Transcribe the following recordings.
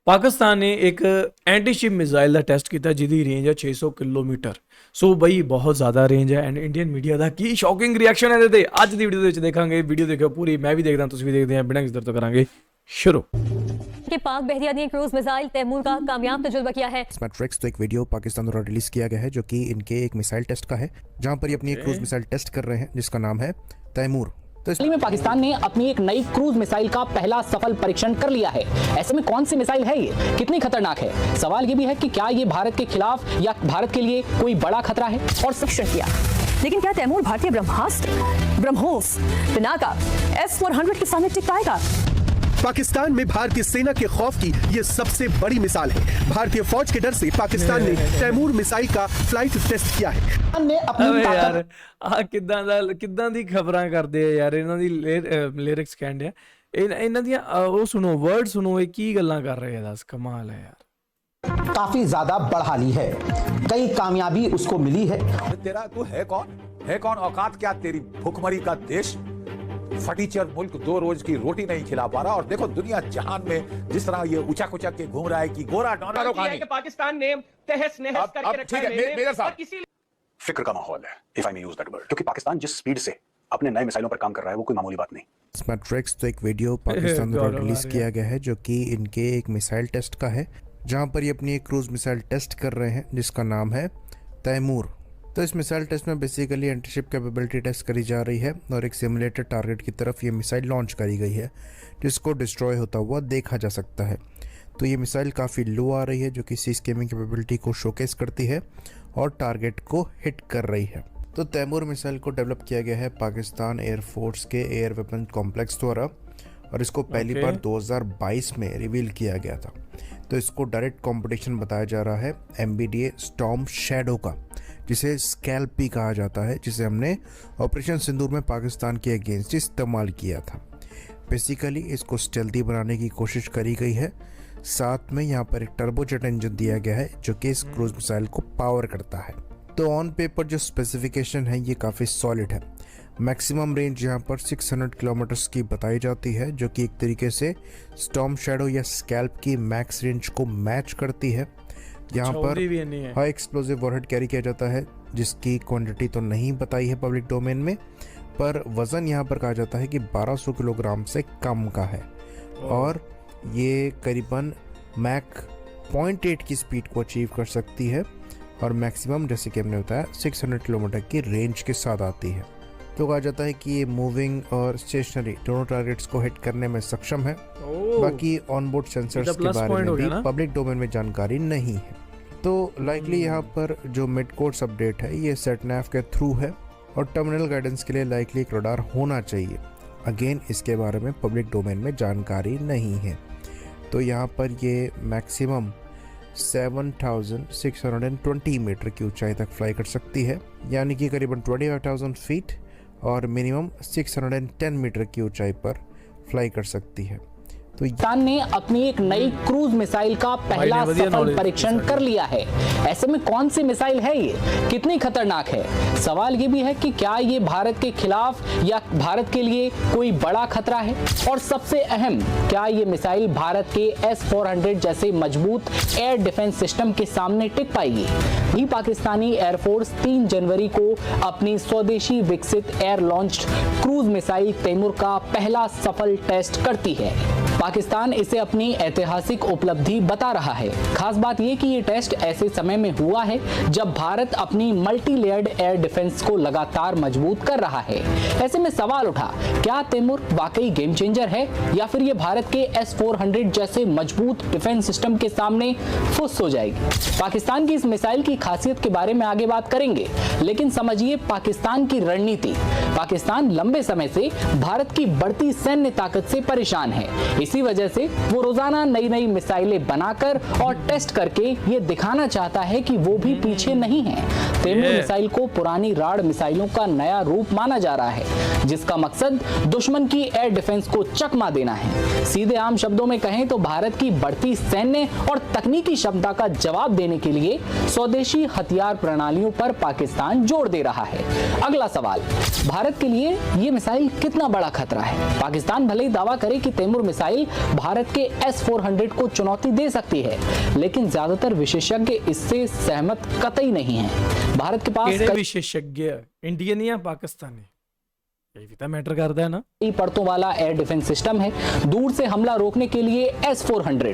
पाकिस्तान ने एक anti ship missile का टेस्ट किया जिहदी रेंज है 600 किलोमीटर। सो बई बहुत ज़्यादा रेंज है एंड इंडियन मीडिया का की शॉकिंग रिएक्शन है ਇਹਦੇ ਅੱਜ ਦੀ ਵੀਡੀਓ ਦੇ ਵਿੱਚ ਦੇਖਾਂਗੇ। ਵੀਡੀਓ ਦੇਖਿਓ ਪੂਰੀ, मैं भी देखदा तुसीं भी देखदे हैं। बिना किसी देर तो करांगे शुरू। कि पाक बहरिया ने क्रूज मिसाइल तैमूर का कामयाब तजुर्बा किया है। स्मैट्रिक्स तो एक वीडियो पाकिस्तान द्वारा रिलीज किया गया है जो कि इनके एक मिसाइल टेस्ट का है, जहां पर ये अपनी एक क्रूज मिसाइल टेस्ट कर रहे हैं जिसका नाम है तैमूर। तो इसलिए में पाकिस्तान ने अपनी एक नई क्रूज मिसाइल का पहला सफल परीक्षण कर लिया है। ऐसे में कौन सी मिसाइल है ये, कितनी खतरनाक है? सवाल ये भी है कि क्या ये भारत के खिलाफ या भारत के लिए कोई बड़ा खतरा है? और परीक्षण किया, लेकिन क्या तैमूर भारतीय ब्रह्मास्त्र ब्रह्मोस पिनाका S-400 के सामने टिक पाएगा? पाकिस्तान में भारतीय सेना के खौफ की ये सबसे बड़ी मिसाल है। भारतीय फौज के डर से पाकिस्तान ने तैमूर मिसाइल का फ्लाइट टेस्ट किया है। ने अपनी यार आ किदां दी खबरां करदे आ यार, इन्हां दी लिरिक्स कहंदे आ इन्हां दी ओ सुनो वर्ड सुनो, ये की गल्लां कर रहे हैं। दस कमाल है यार, काफी ज्यादा बढ़ा ली है, कई कामयाबी उसको मिली है। तेरा तू है कौन औकात क्या तेरी भूखमरी का देश, फटीचर मुल्क, 2 रोज की रोटी नहीं खिला पा रहा। और देखो दुनिया जहान में जिस तरह ये उचक के घूम रहा है कि गोरा डॉनर पाकिस्तान ने तहस नहस करके रखा है मेरे साथ। फिक्र का माहौल है, if I may use that word, क्योंकि पाकिस्तान जिस स्पीड से अपने नए मिसाइलों पर काम कर रहा है वो कोई मामूली बात नहीं। स्मैट्रिक्स तो एक वीडियो पाकिस्तान द्वारा रिलीज किया गया है जो कि इनके एक मिसाइल टेस्ट का है, जहां पर ये अपनी एक क्रूज मिसाइल टेस्ट कर रहे हैं जिसका नाम है तैमूर। तो इस मिसाइल टेस्ट में बेसिकली एंटीशिप कैपेबिलिटी टेस्ट करी जा रही है और एक सिमुलेटेड टारगेट की तरफ ये मिसाइल लॉन्च करी गई है जिसको डिस्ट्रॉय होता हुआ देखा जा सकता है। तो ये मिसाइल काफ़ी लो आ रही है जो कि सी स्केमिंग कैपेबिलिटी को शोकेस करती है और टारगेट को हिट कर रही है। तो तैमूर मिसाइल को डेवलप किया गया है पाकिस्तान एयरफोर्स के एयर वेपन कॉम्प्लेक्स द्वारा और इसको पहली बार 2022 में रिवील किया गया था। तो इसको डायरेक्ट कंपटीशन बताया जा रहा है MBDA स्टॉर्म शैडो का, जिसे स्कैल्प भी कहा जाता है, जिसे हमने ऑपरेशन सिंदूर में पाकिस्तान के अगेंस्ट इस्तेमाल किया था। बेसिकली इसको स्टेल्दी बनाने की कोशिश करी गई है। साथ में यहाँ पर एक टर्बोजेट इंजन दिया गया है जो कि इस क्रूज मिसाइल को पावर करता है। तो ऑन पेपर जो स्पेसिफिकेशन है ये काफ़ी सॉलिड है। मैक्सिमम रेंज यहाँ पर 600 किलोमीटर्स की बताई जाती है जो कि एक तरीके से स्टॉर्म शैडो या स्कैल्प की मैक्स रेंज को मैच करती है। यहाँ पर हाई एक्सप्लोसिव वॉरहेड कैरी किया जाता है जिसकी क्वांटिटी तो नहीं बताई है पब्लिक डोमेन में, पर वज़न यहाँ पर कहा जाता है कि 1200 किलोग्राम से कम का है और ये करीबन मैक 0.8 की स्पीड को अचीव कर सकती है और मैक्सिमम जैसे कि हमने बताया 600 किलोमीटर की रेंज के साथ आती है। तो कहा जाता है कि ये मूविंग और स्टेशनरी दोनों टारगेट्स को हिट करने में सक्षम है। बाकी ऑनबोर्ड सेंसर्स के बारे में भी पब्लिक डोमेन में जानकारी नहीं है। तो लाइकली यहाँ पर जो मिड कोर्स अपडेट है ये सेटनैव के थ्रू है और टर्मिनल गाइडेंस के लिए लाइकली एक रडार होना चाहिए। अगेन इसके बारे में पब्लिक डोमेन में जानकारी नहीं है। तो यहाँ पर ये मैक्सिमम 7620 मीटर की ऊंचाई तक फ्लाई कर सकती है, यानी कि करीबन 25,000 फीट, और मिनिमम 610 मीटर की ऊंचाई पर फ्लाई कर सकती है। तो पाकिस्तान ने अपनी एक नई क्रूज मिसाइल का पहला सफल परीक्षण कर लिया है। ऐसे में कौन सी मिसाइल है ये, कितनी खतरनाक है? सवाल ये भी है कि क्या ये भारत के खिलाफ या भारत के लिए कोई बड़ा खतरा है? और सबसे अहम, क्या ये मिसाइल भारत के S-400 जैसे मजबूत एयर डिफेंस सिस्टम के सामने टिक पाएगी? ये पाकिस्तानी एयरफोर्स 3 जनवरी को अपनी स्वदेशी विकसित air launched cruise missile Taimur का पहला सफल टेस्ट करती है। पाकिस्तान इसे अपनी ऐतिहासिक उपलब्धि बता रहा है। खास बात यह कि ये टेस्ट ऐसे समय में हुआ है जब भारत अपनी मल्टी लेयर्ड एयर डिफेंस को लगातार मजबूत कर रहा है। ऐसे में सवाल उठा, क्या तैमूर वाकई गेम चेंजर है या फिर ये भारत के S-400 जैसे मजबूत डिफेंस सिस्टम के सामने फुस हो जाएगी? पाकिस्तान की इस मिसाइल की खासियत के बारे में आगे बात करेंगे, लेकिन समझिए पाकिस्तान की रणनीति। पाकिस्तान लंबे समय से भारत की बढ़ती सैन्य ताकत से परेशान है। इसी वजह से वो रोजाना नई नई मिसाइलें बनाकर और टेस्ट करके ये दिखाना चाहता है कि वो भी पीछे नहीं है। तैमूर मिसाइल को पुरानी राड मिसाइलों का नया रूप माना जा रहा है, जिसका मकसद दुश्मन की एयर डिफेंस को चकमा देना है। सीधे आम शब्दों में कहें तो भारत की बढ़ती सैन्य और तकनीकी क्षमता का जवाब देने के लिए स्वदेशी हथियार प्रणालियों पर पाकिस्तान जोर दे रहा है। अगला सवाल, भारत के लिए ये मिसाइल कितना बड़ा खतरा है? पाकिस्तान भले ही दावा करे कि तैमूर मिसाइल भारत के S-400 को चुनौती दे सकती है, लेकिन ज्यादातर विशेषज्ञ इससे सहमत कतई नहीं हैं। भारत के पास ਕਿਹੜੇ ਵਿਸ਼ੇਸ਼ज्ञ ਇੰਡੀਅਨ ਜਾਂ ਪਾਕਿस्तानी ਇਹ ਵੀ ਤਾਂ ਮੈਟਰ ਕਰਦਾ ਹੈ ਨਾ। कई परतों वाला एयर डिफेंस सिस्टम है, दूर से हमला रोकने के लिए S-400,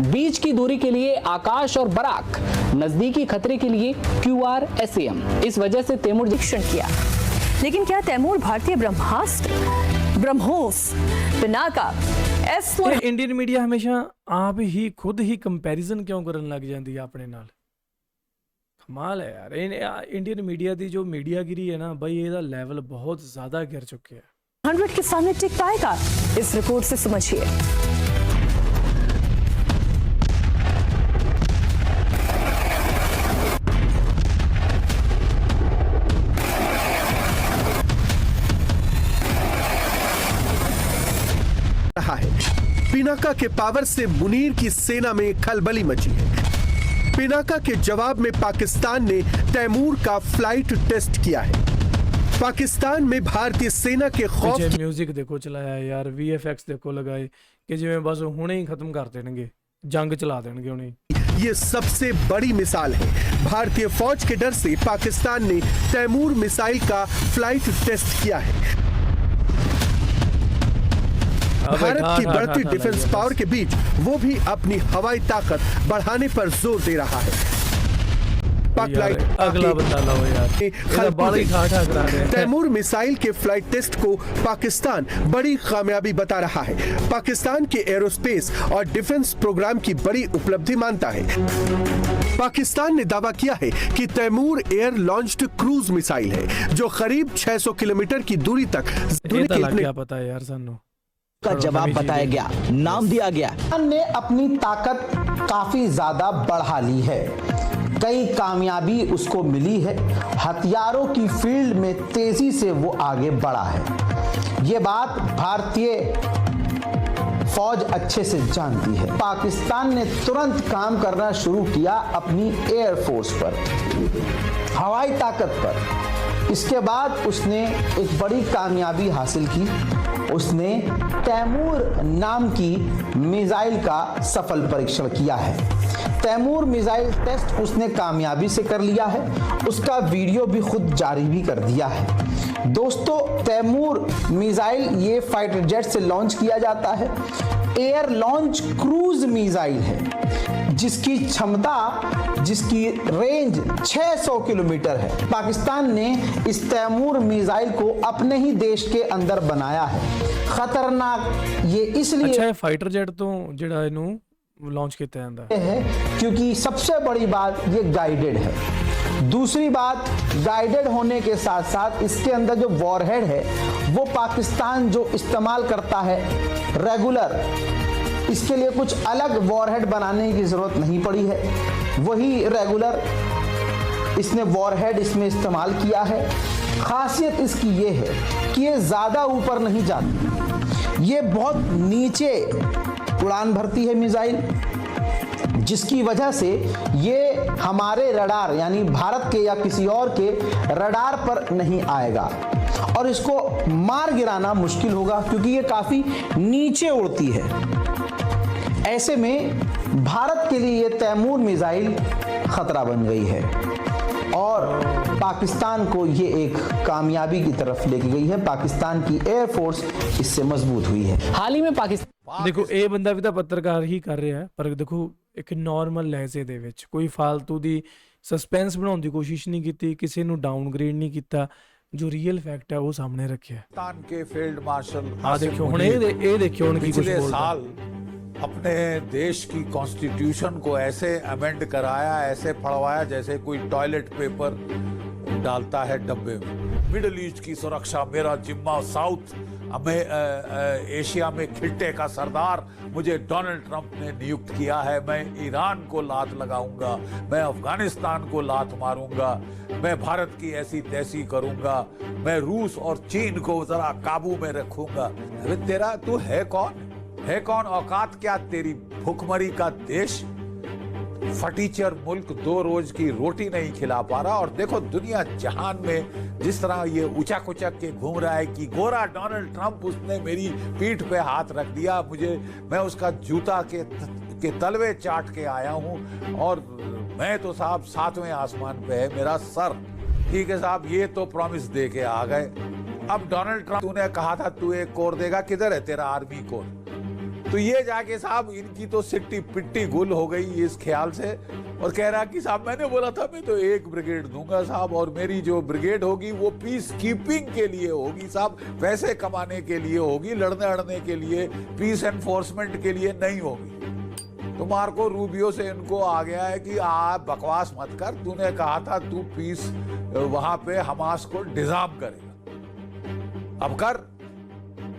बीच की दूरी के लिए आकाश और बराक, नजदीकी खतरे के लिए QR-SAM। इस वजह से तैमूर निरीक्षण किया। लेकिन क्या तैमूर भारतीय Brahmastra, BrahMos, Pinaka, S-400 Indian media ਹਮੇਸ਼ਾ ਆਪ ਹੀ ਖੁਦ ਹੀ ਕੰਪੈਰੀਜ਼ਨ ਕਿਉਂ ਕਰਨ ਲੱਗ ਜਾਂਦੀ ਹੈ ਆਪਣੇ ਨਾਲ? ਕਮਾਲ ਹੈ ਯਾਰ। ਇੰਡੀਅਨ ਮੀਡੀਆ ਦੀ ਜੋ ਮੀਡੀਆਗਿਰੀ ਹੈ ਨਾ ਬਈ, ਇਹਦਾ ਲੈਵਲ ਬਹੁਤ ਜ਼ਿਆਦਾ गिर ਚੁੱਕਿਆ ਹੈ। 100 के सामने टिक पाएगा? इस रिपोर्ट से समझिए। रहा है। पिनाका के पावर से मुनीर की सेना में खलबली मची है। पिनाका के जवाब में पाकिस्तान ने तैमूर का फ्लाइट टेस्ट किया है। पाकिस्तान में भारतीय सेना के खौफ पीछे म्यूजिक देखो चलाया यार, VFX देखो लगाए कि जिवें बस हुणे ही खत्म कर देंगे, जंग चला देंगे उन्हें। ये सबसे बड़ी मिसाल है। भारतीय फौज के डर से पाकिस्तान ने तैमूर मिसाइल का फ्लाइट टेस्ट किया है। भारत की बढ़ती डिफेंस पावर के बीच वो भी अपनी हवाई ताकत बढ़ाने पर जोर दे रहा है। अगला बता लो यार, तैमूर मिसाइल के फ्लाइट टेस्ट को पाकिस्तान बड़ी कामयाबी बता रहा है। पाकिस्तान के एरोस्पेस और डिफेंस प्रोग्राम की बड़ी उपलब्धि मानता है। पाकिस्तान ने दावा किया है कि Taimur air launched cruise missile है जो करीब 600 किलोमीटर की दूरी तक क्या पता है यार सानू का जवाब बताया गया, नाम दिया गया। ने अपनी ताकत काफी ज्यादा बढ़ा ली है, कई कामयाबी उसको मिली है, हथियारों की फील्ड में तेजी से वो आगे बढ़ा है। ये बात भारतीय फौज अच्छे से जानती है। पाकिस्तान ने तुरंत काम करना शुरू किया अपनी एयरफोर्स पर, हवाई ताकत पर। इसके बाद उसने एक बड़ी कामयाबी हासिल की। उसने तैमूर नाम की मिसाइल का सफल परीक्षण किया है। तैमूर मिसाइल टेस्ट उसने कामयाबी से कर लिया है, उसका वीडियो भी खुद जारी भी कर दिया है। दोस्तों, तैमूर मिसाइल ये फाइटर जेट से लॉन्च किया जाता है। एयर लॉन्च क्रूज मिसाइल है जिसकी क्षमता, जिसकी रेंज 600 किलोमीटर है। पाकिस्तान ने इस तैमूर मिसाइल को अपने ही देश के अंदर बनाया है। खतरनाक ये इसलिए अच्छा है फाइटर जेट तो ਜਿਹੜਾ ਇਹਨੂੰ लॉन्च किया ਜਾਂਦਾ है क्योंकि सबसे बड़ी बात ये गाइडेड है। दूसरी बात, गाइडेड होने के साथ साथ इसके अंदर जो वॉरहेड है वो पाकिस्तान जो इस्तेमाल करता है रेगुलर, इसके लिए कुछ अलग वॉरहेड बनाने की जरूरत नहीं पड़ी है, वही रेगुलर इसने वॉरहेड इसमें इस्तेमाल किया है। खासियत इसकी ये है कि ये ज्यादा ऊपर नहीं जाती, ये बहुत नीचे उड़ान भरती है मिसाइल, जिसकी वजह से ये हमारे रडार यानी भारत के या किसी और के रडार पर नहीं आएगा और इसको मार गिराना मुश्किल होगा क्योंकि ये काफी नीचे उड़ती है। ऐसे में भारत के लिए ये तैमूर मिसाइल खतरा बन गई है और पाकिस्तान को ये एक कामयाबी की तरफ लेके गई है। पाकिस्तान की एयरफोर्स इससे मजबूत हुई है। हाल ही में पाकिस्तान देखो ਇਹ ਬੰਦਾ ਵੀ ਤਾਂ ਪੱਤਰਕਾਰ ਹੀ ਕਰ ਰਿਹਾ ਹੈ, ਪਰ ਦੇਖੋ ਇੱਕ ਨਾਰਮਲ ਲਹਿਜ਼ੇ ਦੇ ਵਿੱਚ ਕੋਈ ਫालतू ਦੀ ਸਸਪੈਂਸ ਬਣਾਉਣ ਦੀ ਕੋਸ਼ਿਸ਼ ਨਹੀਂ ਕੀਤੀ, ਕਿਸੇ ਨੂੰ ਡਾਊਨਗ੍ਰੇਡ ਨਹੀਂ ਕੀਤਾ, ਜੋ ਰੀਅਲ ਫੈਕਟ ਹੈ ਉਹ ਸਾਹਮਣੇ ਰੱਖਿਆ। पाकिस्तान के फील्ड मार्शल ਆ ਦੇਖਿਓ ਹੁਣ ਇਹ ਦੇਖਿਓ ਹੁਣ ਕੀ ਕੁਝ पिछले ਬੋਲਦਾ। साल अपने देश की कॉन्स्टिट्यूशन को ऐसे अमेंड कराया, ऐसे फड़वाया जैसे कोई टॉयलेट पेपर डालता है डब्बे में। मिडिल ईस्ट की सुरक्षा मेरा जिम्मा, साउथ एशिया में खिट्टे का सरदार मुझे डोनाल्ड ट्रंप ने नियुक्त किया है। मैं ईरान को लात लगाऊंगा, मैं अफगानिस्तान को लात मारूंगा, मैं भारत की ऐसी तैसी करूंगा, मैं रूस और चीन को जरा काबू में रखूंगा। अरे तेरा तू है कौन? औकात क्या तेरी भुखमरी का देश? फटीचर मुल्क 2 रोज की रोटी नहीं खिला पा रहा, और देखो दुनिया जहान में जिस तरह ये उचक उचक के घूम रहा है कि गोरा डोनाल्ड ट्रंप, उसने मेरी पीठ पे हाथ रख दिया, मैं उसका जूता के तलवे चाट के आया हूं, और मैं तो साहब 7वें आसमान पे है मेरा सर। ठीक है साहब, ये तो प्रॉमिस दे के आ गए। अब डोनाल्ड ट्रंप, तूने कहा था तू 1 करोड़ देगा, किधर है तेरा आर्मी कोर? तो ये जाके साहब इनकी तो सिट्टी पिट्टी गुल हो गई इस ख्याल से, और कह रहा कि साहब मैंने बोला था मैं तो 1 ब्रिगेड दूंगा साहब, और मेरी जो ब्रिगेड होगी वो पीस कीपिंग के लिए होगी साहब, पैसे कमाने के लिए होगी, लड़ने अड़ने के लिए, पीस एनफोर्समेंट के लिए नहीं होगी। तो मार्को रूबियो से इनको आ गया है कि आप बकवास मत कर, तूने कहा था तू पीस वहां पे हमास को डिजार्म करेगा, अब कर।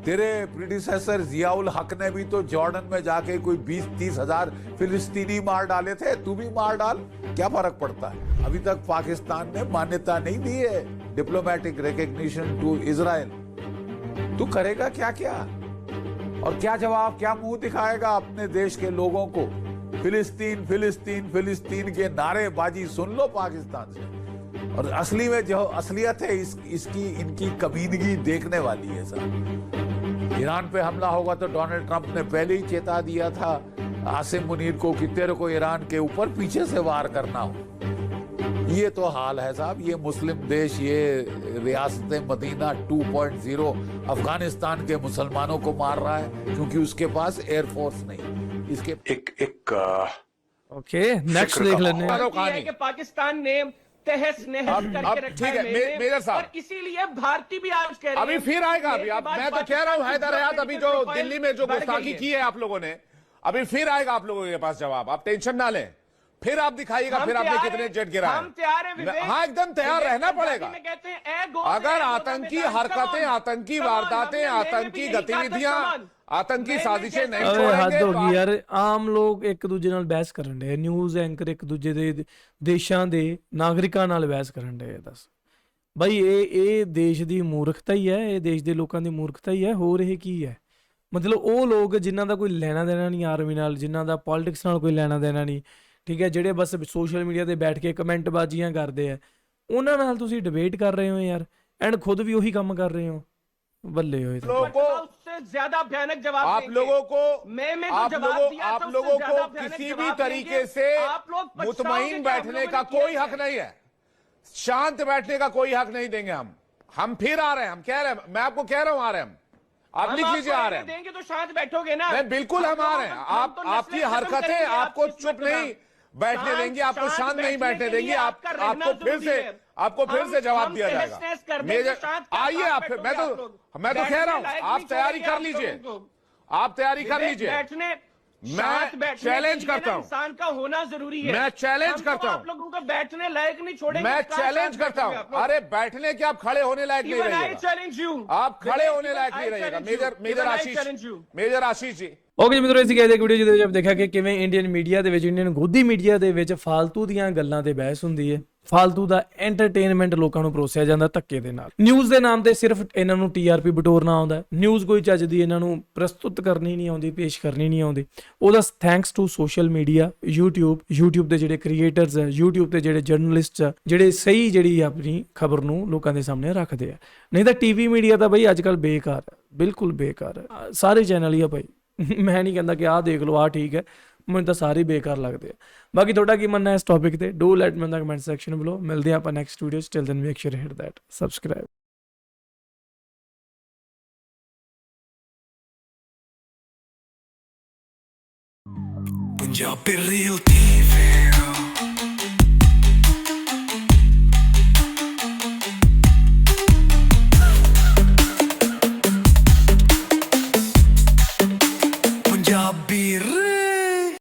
तेरे प्रीडिसेसर जियाउल हक ने भी तो जॉर्डन में जाके कोई 20-30 हजार फिलिस्तीनी मार डाले थे, तू भी मार डाल, क्या फर्क पड़ता है? अभी तक पाकिस्तान ने मान्यता नहीं दी है डिप्लोमेटिक रिकॉग्निशन टू इजराइल। तू करेगा क्या क्या, और क्या जवाब, क्या मुंह दिखाएगा अपने देश के लोगों को? फिलिस्तीन फिलिस्तीन फिलिस्तीन के नारेबाजी सुन लो पाकिस्तान से, और असली में जो असलियत है इसकी इनकी कमीनगी देखने वाली है साहब। ईरान पे हमला होगा तो डोनाल्ड ट्रंप ने पहले ही चेता दिया था आसिम मुनीर को कि तेरे को ईरान के ऊपर पीछे से वार करना हो। ये तो हाल है साहब, ये मुस्लिम देश, ये रियासत मदीना 2.0 अफगानिस्तान के मुसलमानों को मार रहा है क्योंकि उसके पास एयरफोर्स नहीं। इसके ओके, नेक्स्ट देख लेने हैं कि पाकिस्तान ने तहस नहस करके रखा है मेजर साहब, और इसीलिए भारतीय भी आज कह रहे हैं अभी फिर आएगा। अभी मैं तो कह रहा हूं हैदर हयात, अभी जो दिल्ली में जो गुस्ताखी की है आप लोगों ने, अभी फिर आएगा आप लोगों के पास जवाब, आप टेंशन ना लें। फिर आप दिखाइएगा फिर आपने कितने जेट गिराए। हम तैयार हैं, हाँ एकदम तैयार रहना पड़ेगा। अगर आतंकी हरकतें, आतंकी वारदातें, आतंकी गतिविधियां, आतंकी साजिशें नहीं हद छोड़ेंगे होगी यार। आम लोग ਇੱਕ ਦੂਜੇ ਨਾਲ ਬਹਿਸ ਕਰਨ ਦੇ, ਨਿਊਜ਼ ਐਂਕਰ ਇੱਕ ਦੂਜੇ ਦੇ ਦੇਸ਼ਾਂ ਦੇ ਨਾਗਰਿਕਾਂ ਨਾਲ ਬਹਿਸ ਕਰਨ ਦੇ। ਦੱਸ ਬਈ ਇਹ ਦੇਸ਼ ਦੀ ਮੂਰਖਤਾ ਹੀ ਹੈ, ਇਹ ਦੇਸ਼ ਦੇ ਲੋਕਾਂ ਦੀ ਮੂਰਖਤਾ ਹੀ ਹੈ, ਹੋਰ ਇਹ ਕੀ ਹੈ? ਮਤਲਬ ਉਹ ਲੋਕ ਜਿਨ੍ਹਾਂ ਦਾ ਕੋਈ ਲੈਣਾ ਦੇਣਾ ਨਹੀਂ ਆਰਮੀ ਨਾਲ, ਜਿਨ੍ਹਾਂ ਦਾ ਪੋਲਿਟਿਕਸ ਨਾਲ ਕੋਈ ਲੈਣਾ ਦੇਣਾ ਨਹੀਂ, ਠੀਕ ਹੈ, ਜਿਹੜੇ ਬਸ ਸੋਸ਼ਲ ਮੀਡੀਆ ਤੇ ਬੈਠ ਕੇ ਕਮੈਂਟ ਬਾਜ਼ੀਆਂ ਕਰਦੇ ਆ, ਉਹਨਾਂ ਨਾਲ ਤੁਸੀਂ ਡਿਬੇਟ ਕਰ ਰਹੇ ਹੋ ਯਾਰ, ਐਂਡ ਖੁਦ ਵੀ ਉਹੀ ਕੰਮ ਕਰ ਰਹੇ ਹੋ। बल्ले हो उससे ज्यादा भयानक जवाब आप लोगों को, आप लोगों को किसी भी तरीके से मुतमईन बैठने का कोई हक नहीं है, शांत बैठने का कोई हक नहीं देंगे हम फिर आ रहे हैं, हम कह रहे हैं, मैं आपको कह रहा हूं आ रहे हैं आप लिख लीजिए, आ रहे हैं। देंगे तो शांत बैठोगे ना? नहीं बिल्कुल हम आ रहे हैं। आपकी हरकतें आपको चुप नहीं बैठने देंगे, आपको शांत नहीं बैठने देंगे, आपको फिर से जवाब दिया जाएगा। मेजर आइए आप, मैं तो कह रहा हूं आप तैयारी कर लीजिए, आप तैयारी कर लीजिए। मैं चैलेंज करता हूं, इंसान का होना जरूरी है। मैं चैलेंज करता हूं, आप लोगों को बैठने लायक नहीं छोड़ेंगे। मैं चैलेंज करता हूं। अरे बैठने के आप खड़े होने लायक नहीं रहिएगा, आप खड़े होने लायक नहीं रहिएगा। मेजर आशीष जी। ਓਕੇ ਜੀ ਮਿੱਤਰੋ, ਅਸੀਂ ਗਏ ਇੱਕ ਵੀਡੀਓ ਜਿਹਦੇ ਵਿੱਚ ਦੇਖਿਆ ਕਿ ਕਿਵੇਂ ਇੰਡੀਅਨ ਮੀਡੀਆ ਦੇ ਵਿੱਚ, ਇੰਡੀਅਨ ਗੋਦੀ ਮੀਡੀਆ ਦੇ ਵਿੱਚ ਫਾਲਤੂ ਦੀਆਂ ਗੱਲਾਂ ਤੇ ਬਹਿਸ ਹੁੰਦੀ ਹੈ, ਫਾਲਤੂ ਦਾ ਐਂਟਰਟੇਨਮੈਂਟ ਲੋਕਾਂ ਨੂੰ ਪਰੋਸਿਆ ਜਾਂਦਾ ਧੱਕੇ ਦੇ ਨਾਲ। ਨਿਊਜ਼ ਦੇ ਨਾਮ ਤੇ ਸਿਰਫ ਇਹਨਾਂ ਨੂੰ TRP ਬਟੋਰਨਾ ਆਉਂਦਾ, ਨਿਊਜ਼ ਕੋਈ ਚੱਜ ਦੀ ਇਹਨਾਂ ਨੂੰ ਪ੍ਰਸਤੁਤ ਕਰਨੀ ਨਹੀਂ ਆਉਂਦੀ, ਪੇਸ਼ ਕਰਨੀ ਨਹੀਂ ਆਉਂਦੀ। ਉਹਦਾ thanks to social media, YouTube ਦੇ ਜਿਹੜੇ ਕ੍ਰੀਏਟਰਸ ਹੈ, YouTube ਤੇ ਜਿਹੜੇ ਜਰਨਲਿਸਟ ਆ, ਜਿਹੜੇ ਸਹੀ ਜਿਹੜੀ ਆਪਣੀ ਖਬਰ ਨੂੰ ਲੋਕਾਂ ਦੇ ਸਾਹਮਣੇ ਰੱਖਦੇ ਆ। ਨਹੀਂ ਤਾਂ TV ਮੀਡੀਆ ਤਾਂ ਬਈ ਅੱਜ ਕੱਲ੍ਹ ਬੇਕਾਰ ਹੈ, ਬਿਲਕੁਲ ਬੇਕਾਰ ਹੈ। ਸਾਰੇ ਚੈਨਲ ਹੀ ਆ ਭਾਈ, ਮੈਂ ਨਹੀਂ ਕਹਿੰਦਾ ਕਿ ਆਹ ਦੇਖ ਲਓ ਆਹ ਠੀਕ ਹੈ, ਮੈਨੂੰ ਤਾਂ ਸਾਰੇ ਬੇਕਾਰ ਲੱਗਦੇ ਆ। ਬਾਕੀ ਤੁਹਾਡਾ ਕੀ ਮੰਨਣਾ ਇਸ ਟੌਪਿਕ ਤੇ? Do let me in the comment section below. ਮਿਲਦੇ ਆਪਾਂ ਨੈਕਸਟ ਵੀਡੀਓ 'ਚ। Till then make sure hit that subscribe. Punjabi real TV.